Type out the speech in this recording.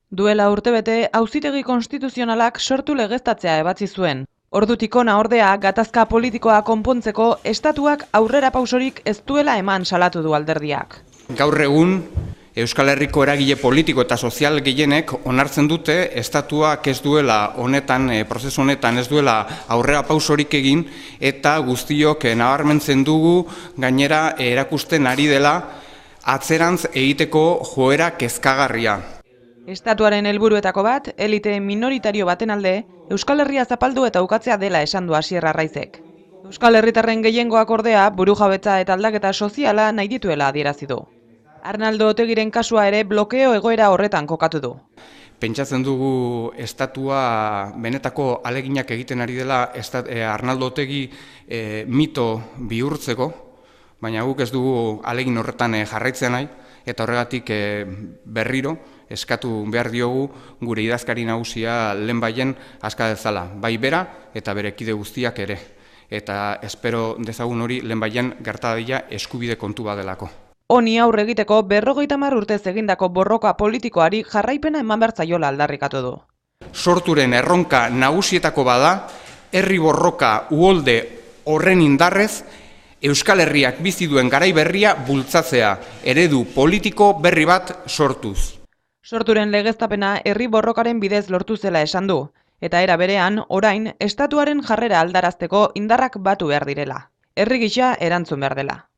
Duela urtebete, Auzitegi Konstituzionalak sortu legeztatzea ebatzi zuen. Ordutik hona ordea, gatazka politikoa konpontzeko estatuak aurrera pausorik ez duela eman salatu du alderdiak. Gaur egun, Euskal Herriko eragile politiko eta sozial gehienek onartzen dute estatuak ez duela honetan, prozesu honetan ez duela aurrera pausorik egin eta guztiok nabarmentzen dugu gainera erakusten ari dela atzerantz egiteko joera kezkagarria. Estatuaren helburuetako bat, elite minoritario baten alde, Euskal Herria zapaldu eta ukatzea dela esan du Asier Arraizek. Euskal Herritarren gehiengoak ordea, burujabetza eta aldaketa soziala nahi dituela adierazi du. Arnaldo Otegiren kasua ere blokeo egoera horretan kokatu du. Pentsatzen dugu estatua benetako aleginak egiten ari dela Arnaldo Otegi mito bihurtzeko, baina guk ez dugu alegin horretan jarraitzen nahi, eta horregatik berriro eskatu behar diogu gure idazkari nagusia lehenbaien aska dezala, bai bera eta bere kide guztiak ere. Eta espero dezagun hori lehenbaien gerta dadila eskubide kontu badelako. Honi aurre egiteko 50 urtez egindako borroka politikoari jarraipena eman behar zaiola aldarrikatu du. Sorturen erronka nagusietako bada, herri borroka uholde horren indarrez, Euskal Herriak bizi duen garai berria bultzatzea, eredu politiko berri bat sortuz. Sorturen legeztapena herri borrokaren bidez lortu zela esan du, eta era berean, orain, estatuaren jarrera aldarazteko indarrak batu behar direla. Herri gisa erantzun behar dela.